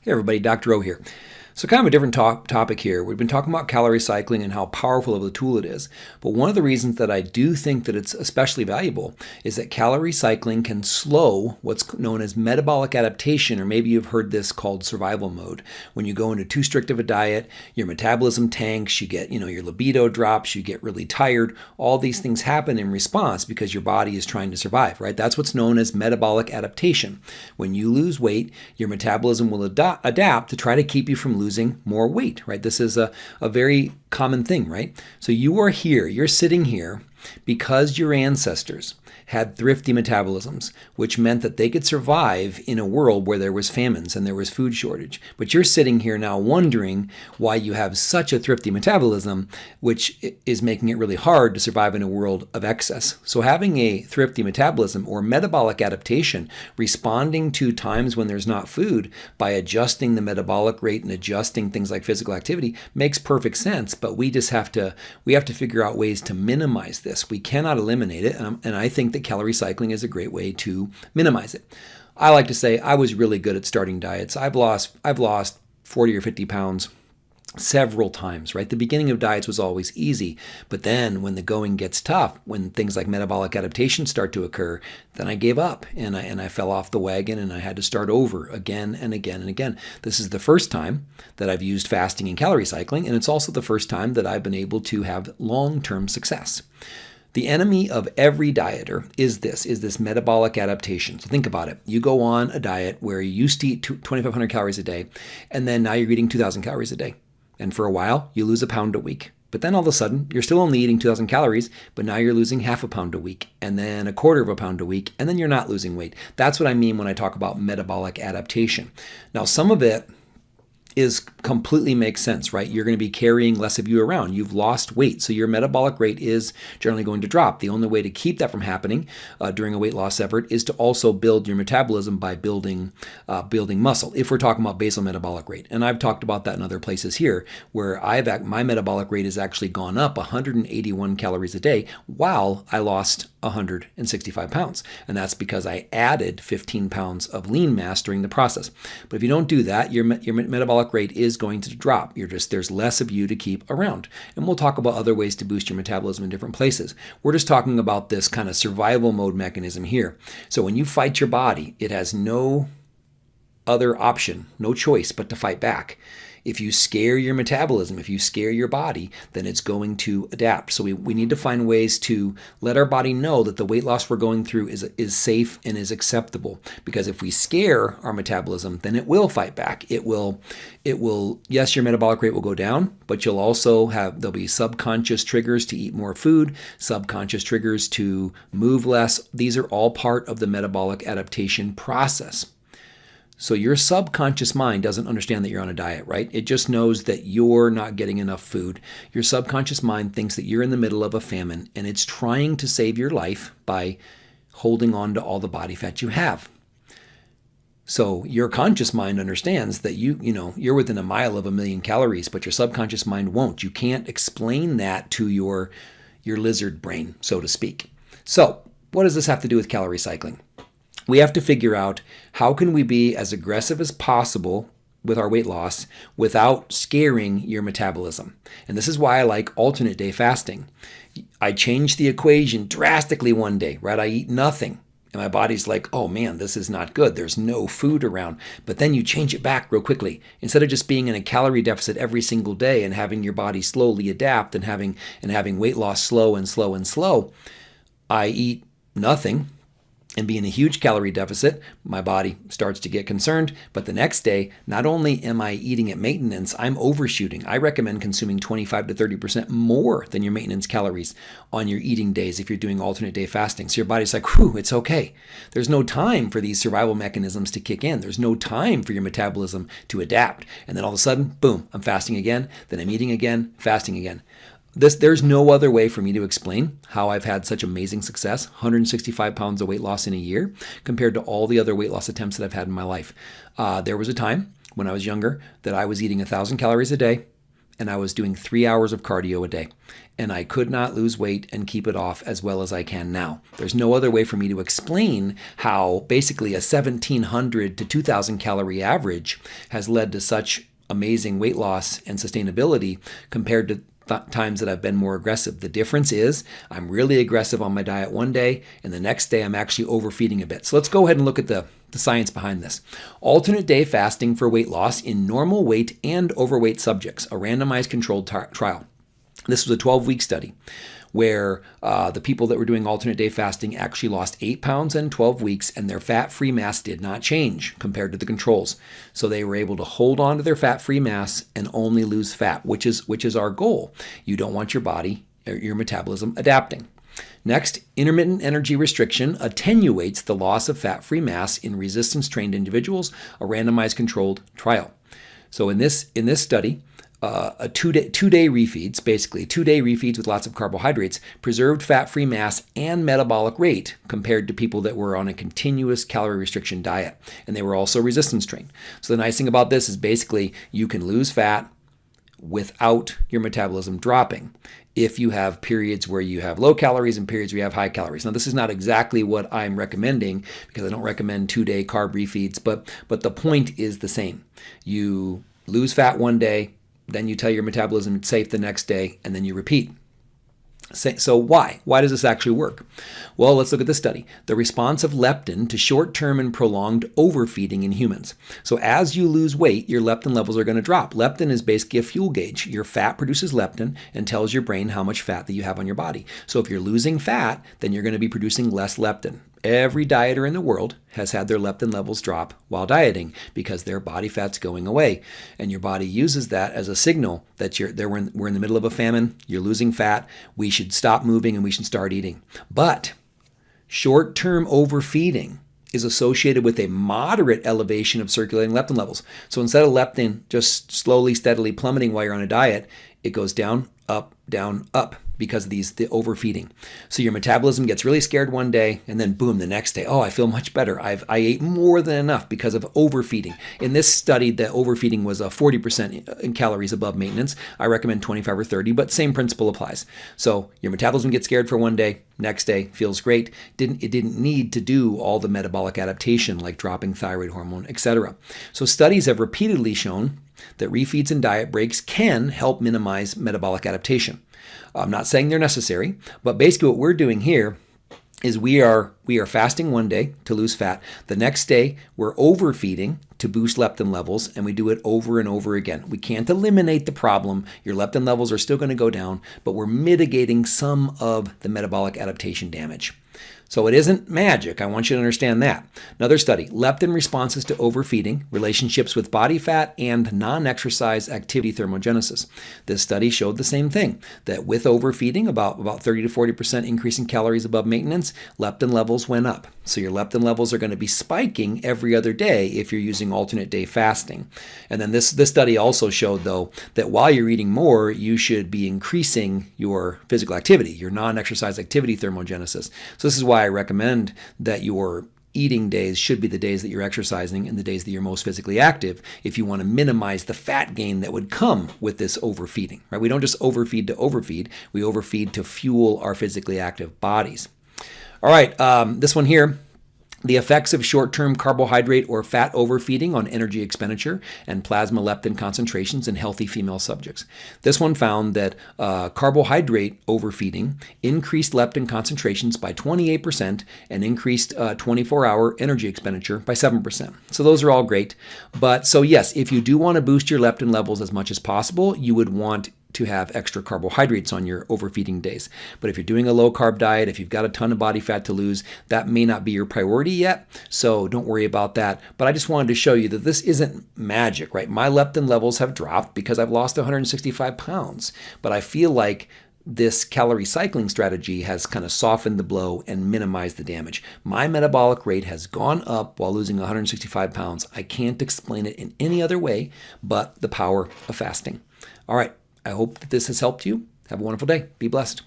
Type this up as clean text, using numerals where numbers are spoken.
Hey everybody, Dr. O here. So kind of a different topic here. We've been talking about calorie cycling and how powerful of a tool it is. But one of the reasons that I do think that it's especially valuable is that calorie cycling can slow what's known as metabolic adaptation, or maybe you've heard this called survival mode. When you go into too strict of a diet, your metabolism tanks, you get, your libido drops, you get really tired. All these things happen in response because your body is trying to survive, right? That's what's known as metabolic adaptation. When you lose weight, your metabolism will adapt to try to keep you from losing more weight, right? This is a very common thing, right? So you are here, you're sitting here because your ancestors had thrifty metabolisms, which meant that they could survive in a world where there was famines and there was food shortage. But you're sitting here now wondering why you have such a thrifty metabolism, which is making it really hard to survive in a world of excess. So having a thrifty metabolism or metabolic adaptation, responding to times when there's not food by adjusting the metabolic rate and adjusting things like physical activity, makes perfect sense. But we have to figure out ways to minimize this. We cannot eliminate it, and I think that calorie cycling is a great way to minimize it. I like to say I was really good at starting diets. I've lost 40 or 50 pounds several times, right? The beginning of diets was always easy, but then when the going gets tough, when things like metabolic adaptation start to occur, then I gave up and I fell off the wagon and I had to start over again and again and again. This is the first time that I've used fasting and calorie cycling, and it's also the first time that I've been able to have long-term success. The enemy of every dieter is this metabolic adaptation. So think about it. You go on a diet where you used to eat 2,500 calories a day, and then now you're eating 2,000 calories a day. And for a while, you lose a pound a week. But then all of a sudden, you're still only eating 2,000 calories, but now you're losing half a pound a week, and then a quarter of a pound a week, and then you're not losing weight. That's what I mean when I talk about metabolic adaptation. Now, some of it completely makes sense, right? You're going to be carrying less of you around. You've lost weight, so your metabolic rate is generally going to drop. The only way to keep that from happening during a weight loss effort is to also build your metabolism by building muscle. If we're talking about basal metabolic rate, and I've talked about that in other places here, where my metabolic rate has actually gone up 181 calories a day while I lost 165 pounds, and that's because I added 15 pounds of lean mass during the process. But if you don't do that, your metabolic rate is going to drop. There's less of you to keep around. And we'll talk about other ways to boost your metabolism in different places. We're just talking about this kind of survival mode mechanism here. So when you fight your body, it has no other option, no choice but to fight back. If you scare your metabolism, if you scare your body, then it's going to adapt. So we need to find ways to let our body know that the weight loss we're going through is safe and is acceptable. Because if we scare our metabolism, then it will fight back. It will, yes, your metabolic rate will go down, but there'll be subconscious triggers to eat more food, subconscious triggers to move less. These are all part of the metabolic adaptation process. So your subconscious mind doesn't understand that you're on a diet, right? It just knows that you're not getting enough food. Your subconscious mind thinks that you're in the middle of a famine, and it's trying to save your life by holding on to all the body fat you have. So your conscious mind understands that you're within a mile of 1,000,000 calories, but your subconscious mind won't. You can't explain that to your lizard brain, so to speak. So what does this have to do with calorie cycling? We have to figure out how can we be as aggressive as possible with our weight loss without scaring your metabolism. And this is why I like alternate day fasting. I changed the equation drastically one day, right? I eat nothing. And my body's like, oh man, this is not good. There's no food around. But then you change it back real quickly. Instead of just being in a calorie deficit every single day and having your body slowly adapt and having weight loss slow and slow and slow, I eat nothing and be in a huge calorie deficit. My body starts to get concerned, but the next day, not only am I eating at maintenance, I'm overshooting. I recommend consuming 25 to 30% more than your maintenance calories on your eating days if you're doing alternate day fasting. So your body's like, whew, it's okay. There's no time for these survival mechanisms to kick in. There's no time for your metabolism to adapt. And then all of a sudden, boom, I'm fasting again, then I'm eating again, fasting again. There's no other way for me to explain how I've had such amazing success, 165 pounds of weight loss in a year, compared to all the other weight loss attempts that I've had in my life. There was a time when I was younger that I was eating 1,000 calories a day, and I was doing 3 hours of cardio a day. And I could not lose weight and keep it off as well as I can now. There's no other way for me to explain how basically a 1,700 to 2,000 calorie average has led to such amazing weight loss and sustainability compared to times that I've been more aggressive. The difference is I'm really aggressive on my diet one day, and the next day I'm actually overfeeding a bit. So let's go ahead and look at the science behind this. Alternate day fasting for weight loss in normal weight and overweight subjects, a randomized controlled trial. This was a 12-week study where the people that were doing alternate day fasting actually lost 8 pounds in 12 weeks, and their fat-free mass did not change compared to the controls. So they were able to hold on to their fat-free mass and only lose fat, which is our goal. You don't want your body or your metabolism adapting. Next, intermittent energy restriction attenuates the loss of fat-free mass in resistance-trained individuals, a randomized controlled trial. So in this study, a two-day refeeds, basically 2-day refeeds with lots of carbohydrates, preserved fat-free mass and metabolic rate compared to people that were on a continuous calorie restriction diet. And they were also resistance trained. So the nice thing about this is basically you can lose fat without your metabolism dropping if you have periods where you have low calories and periods where you have high calories. Now, this is not exactly what I'm recommending because I don't recommend 2-day carb refeeds, but the point is the same. You lose fat one day, then you tell your metabolism it's safe the next day, and then you repeat. So why? Why does this actually work? Well, let's look at this study. The response of leptin to short-term and prolonged overfeeding in humans. So as you lose weight, your leptin levels are going to drop. Leptin is basically a fuel gauge. Your fat produces leptin and tells your brain how much fat that you have on your body. So if you're losing fat, then you're going to be producing less leptin. Every dieter in the world has had their leptin levels drop while dieting because their body fat's going away. And your body uses that as a signal that we're in the middle of a famine, you're losing fat, we should stop moving and we should start eating. But short-term overfeeding is associated with a moderate elevation of circulating leptin levels. So instead of leptin just slowly, steadily plummeting while you're on a diet, it goes down, up, because of the overfeeding. So your metabolism gets really scared one day, and then boom, the next day, oh, I feel much better. I ate more than enough because of overfeeding. In this study, the overfeeding was 40% in calories above maintenance. I recommend 25 or 30, but same principle applies. So your metabolism gets scared for one day, next day feels great. It didn't need to do all the metabolic adaptation like dropping thyroid hormone, etc. So studies have repeatedly shown that refeeds and diet breaks can help minimize metabolic adaptation. I'm not saying they're necessary, but basically what we're doing here is we are fasting one day to lose fat. The next day, we're overfeeding to boost leptin levels, and we do it over and over again. We can't eliminate the problem. Your leptin levels are still going to go down, but we're mitigating some of the metabolic adaptation damage. So it isn't magic. I want you to understand that. Another study, leptin responses to overfeeding, relationships with body fat and non-exercise activity thermogenesis. This study showed the same thing, that with overfeeding, about 30 to 40% increase in calories above maintenance, leptin levels went up. So your leptin levels are going to be spiking every other day if you're using alternate day fasting. And then this study also showed, though, that while you're eating more, you should be increasing your physical activity, your non-exercise activity thermogenesis. So this is why I recommend that your eating days should be the days that you're exercising and the days that you're most physically active if you want to minimize the fat gain that would come with this overfeeding. Right? We don't just overfeed to overfeed. We overfeed to fuel our physically active bodies. All right, this one here. The effects of short-term carbohydrate or fat overfeeding on energy expenditure and plasma leptin concentrations in healthy female subjects. This one found that carbohydrate overfeeding increased leptin concentrations by 28% and increased 24-hour energy expenditure by 7%. So those are all great. But so yes, if you do want to boost your leptin levels as much as possible, you would want to have extra carbohydrates on your overfeeding days. But if you're doing a low-carb diet, if you've got a ton of body fat to lose, that may not be your priority yet, so don't worry about that. But I just wanted to show you that this isn't magic, right? My leptin levels have dropped because I've lost 165 pounds, but I feel like this calorie cycling strategy has kind of softened the blow and minimized the damage. My metabolic rate has gone up while losing 165 pounds. I can't explain it in any other way but the power of fasting. All right. I hope that this has helped you. Have a wonderful day. Be blessed.